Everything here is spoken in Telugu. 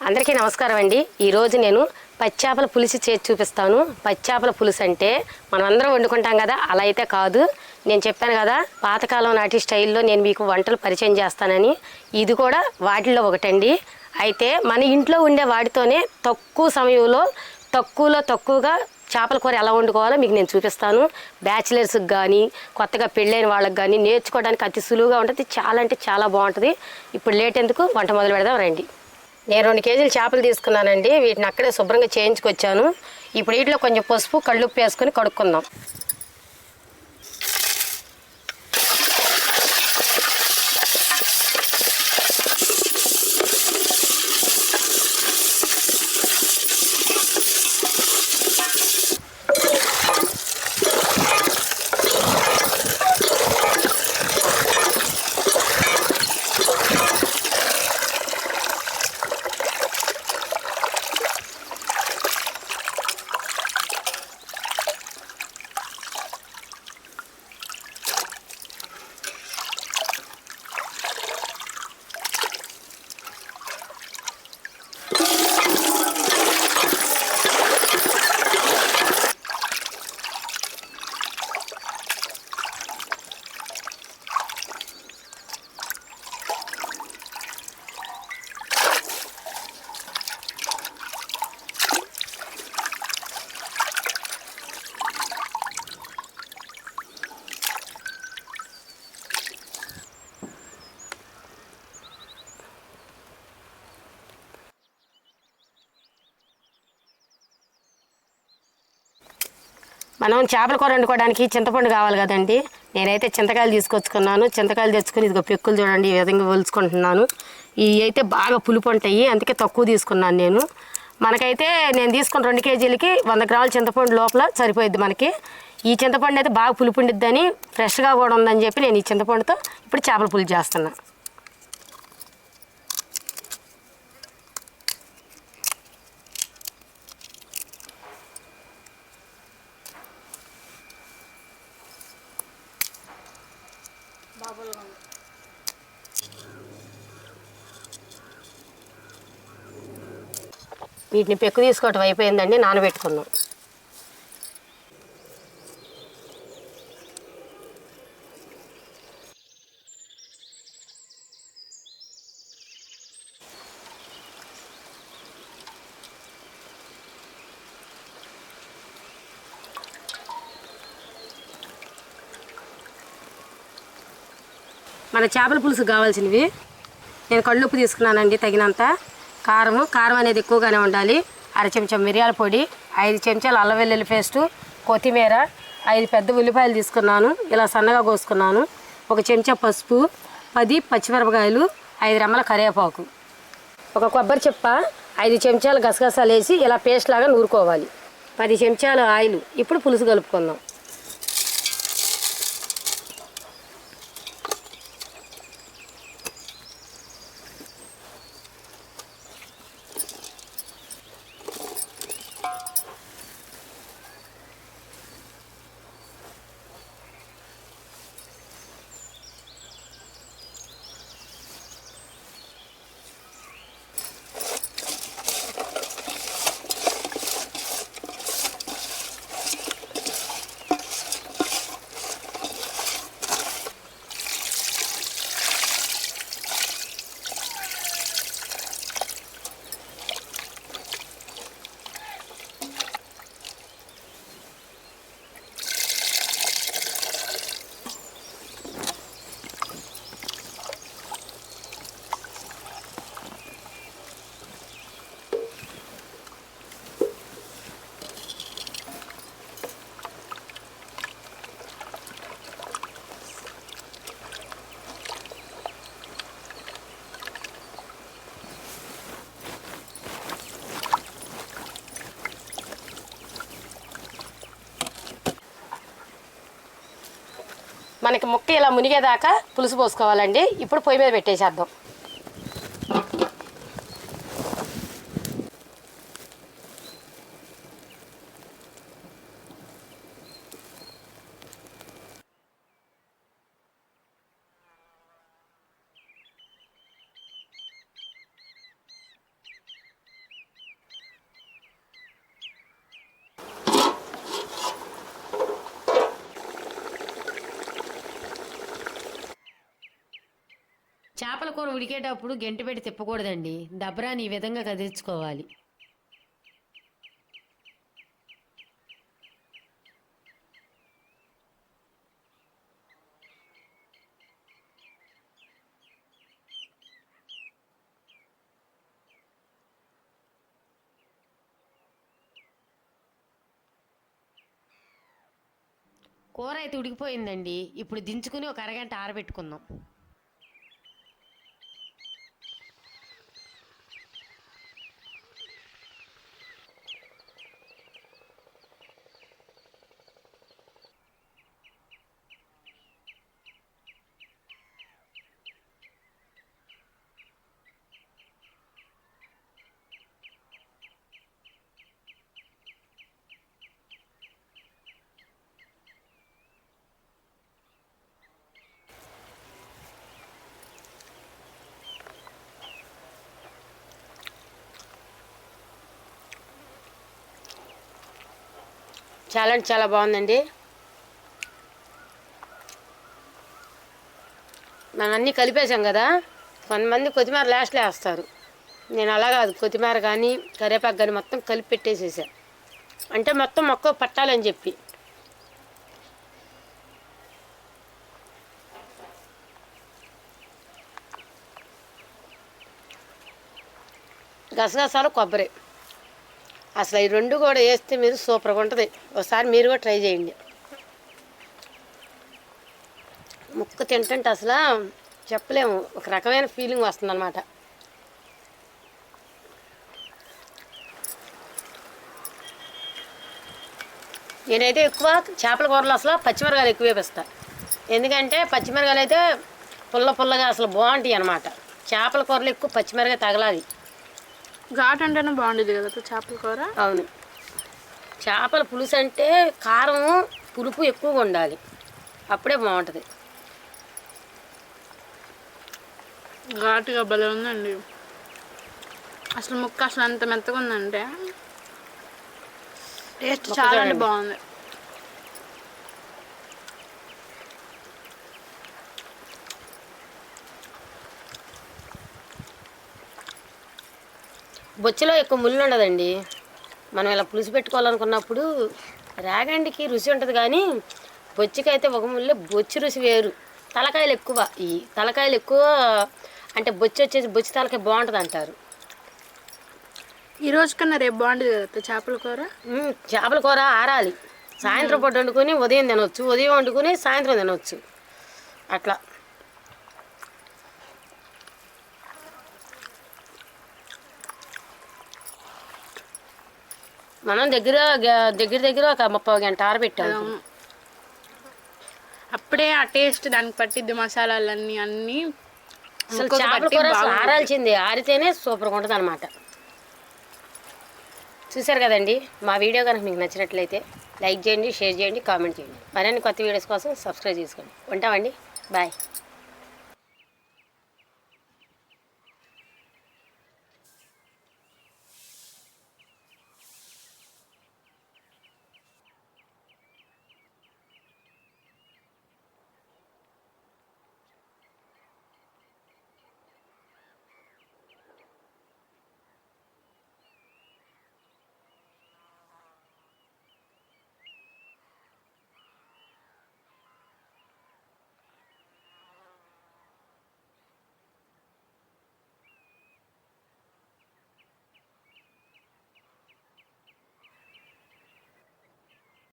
అందరికీ నమస్కారం అండి. ఈరోజు నేను పచ్చాపల పులుసు చేసి చూపిస్తాను. పచ్చాపల పులుసు అంటే మనం అందరం వండుకుంటాం కదా, అలా అయితే కాదు. నేను చెప్పాను కదా, పాతకాలం నాటి స్టైల్లో నేను మీకు వంటలు పరిచయం చేస్తానని. ఇది కూడా వాటిల్లో ఒకటండి. అయితే మన ఇంట్లో ఉండే వాటితోనే తక్కువ సమయంలో తక్కువగా చేపల కూర ఎలా వండుకోవాలో మీకు నేను చూపిస్తాను. బ్యాచిలర్స్కి కానీ కొత్తగా పెళ్ళైన వాళ్ళకి కానీ నేర్చుకోవడానికి అతి సులువుగా ఉంటుంది. చాలా అంటే చాలా బాగుంటుంది. ఇప్పుడు లేట్ ఎందుకు, వంట మొదలు పెడదాం రండి. నేను 2 కేజీలు చేపలు తీసుకున్నానండి. వీటిని అక్కడే శుభ్రంగా చేయించుకొచ్చాను. ఇప్పుడు వీటిలో కొంచెం పసుపు కళ్ళుప్పు వేసుకొని కడుక్కుందాం. మనం చేపల కూర వండుకోవడానికి చింతపండు కావాలి కదండి. నేనైతే చింతకాయలు తీసుకొచ్చుకున్నాను. చింతకాయలు తెచ్చుకొని ఇదిగో పెక్కులు చూడండి ఈ విధంగా ఒలుచుకుంటున్నాను. ఇవి అయితే బాగా పులుపు ఉంటాయి, అందుకే తక్కువ తీసుకున్నాను నేను. మనకైతే నేను తీసుకున్న 2 కేజీలకి 100 గ్రాముల చింతపండు లోపల సరిపోయిద్ది మనకి. ఈ చింతపండు అయితే బాగా పులుపు ఉండిద్దని, ఫ్రెష్గా కూడా ఉందని చెప్పి నేను ఈ చింతపండుతో ఇప్పుడు చేపల పులుసు చేస్తున్నాను. వీటిని పెక్కు తీసుకోవటం అయిపోయిందండి, నానబెట్టుకున్నాం. మన చేపల పులుసు కావాల్సినవి నేను కళ్ళుప్పు తీసుకున్నానండి తగినంత. కారం అనేది ఎక్కువగానే ఉండాలి. 1/2 చెంచా మిరియాల పొడి, 5 చెంచాలు అల్లం వెల్లుల్లి పేస్టు, కొత్తిమీర, 5 పెద్ద ఉల్లిపాయలు తీసుకున్నాను, ఇలా సన్నగా కోసుకున్నాను. 1 చెంచా పసుపు, 10 పచ్చిమిరపకాయలు, 5 రెమ్మల కరివేపాకు, 1 కొబ్బరి చిప్ప, 5 చెంచాలు గసగసాలు వేసి ఇలా పేస్ట్ లాగా నూరుకోవాలి. 10 చెంచాలు ఆయిల్. ఇప్పుడు పులుసు కలుపుకుందాం. మనకి ముక్క ఇలా మునిగేదాకా పులుసు పోసుకోవాలండి. ఇప్పుడు పొయ్యి మీద పెట్టేసేద్దాం. చేపల కూర ఉడికేటప్పుడు గెంటి పెట్టి తిప్పకూడదండి, దబ్రాని ఈ విధంగా కదిలించుకోవాలి. కూర అయితే ఉడికిపోయిందండి. ఇప్పుడు దించుకుని ఒక అరగంట ఆరబెట్టుకుందాం. చాలా అంటే చాలా బాగుందండి. మనం అన్నీ కలిపేసాం కదా, కొంతమంది కొత్తిమీర లాస్ట్లో వేస్తారు. నేను అలా కాదు, కొత్తిమీర కానీ కరివేపాకు కానీ మొత్తం కలిపి పెట్టేసేసా, అంటే మొత్తం మొక్క పట్టాలని చెప్పి. గసగసాలు కొబ్బరి అసలు ఈ రెండు కూడా వేస్తే మీరు సూపర్గా ఉంటుంది. ఒకసారి మీరు కూడా ట్రై చేయండి. ముక్క తింటుంటే అసలు చెప్పలేము, ఒక రకమైన ఫీలింగ్ వస్తుందన్నమాట. నేనైతే ఎక్కువ చేపల కూరలో అసలు పచ్చిమిరకాయలు ఎక్కువ వేపిస్తాను. ఎందుకంటే పచ్చిమిరకాయలు అయితే పుల్ల పుల్లగా అసలు బాగుంటాయి అన్నమాట. చేపల కూరలో ఎక్కువ పచ్చిమిరకాయ తగలాలి. ఘాట్ అంటేనే బాగుండేది కదా చేపల కూర. అవును, చేపల పులుసు అంటే కారం పులుపు ఎక్కువగా ఉండాలి, అప్పుడే బాగుంటుంది. ఘాటుగా భలే ఉందండి. అసలు ముక్క అసలు అంత మెత్తగా ఉందంటే టేస్ట్ చాలా బాగుంది. బొచ్చులో ఎక్కువ ముళ్ళు ఉండదండి. మనం ఇలా పులుసు పెట్టుకోవాలనుకున్నప్పుడు రాగండికి రుచి ఉంటుంది, కానీ బొచ్చుకైతే ఒక ముళ్ళే, బొచ్చు రుచి వేరు. తలకాయలు ఎక్కువ, ఈ తలకాయలు ఎక్కువ అంటే బొచ్చు వచ్చేసి బొచ్చు తలకాయ బాగుంటుంది అంటారు. ఈ రోజు కన్నా రేపు బాగుంటుంది కదా చేపల కూర. చేపల కూర ఆరాలి, సాయంత్రం పూట వండుకొని ఉదయం తినవచ్చు, ఉదయం వండుకొని సాయంత్రం తినవచ్చు, అట్లా. మనం దగ్గర ఒక 30 గంట ఆరబెట్టాము. అప్పుడే ఆ టేస్ట్ దానికి పట్టిద్ది, మసాలాలన్నీ అన్నీ. అసలు చేపల కూర అసలు ఆరాల్సింది, ఆరితేనే సూపర్గా ఉంటుంది అనమాట. చూసారు కదండి, మా వీడియో కనుక మీకు నచ్చినట్లయితే లైక్ చేయండి, షేర్ చేయండి, కామెంట్ చేయండి. మరిన్ని కొత్త వీడియోస్ కోసం సబ్స్క్రైబ్ చేసుకోండి. ఉంటామండి, బాయ్.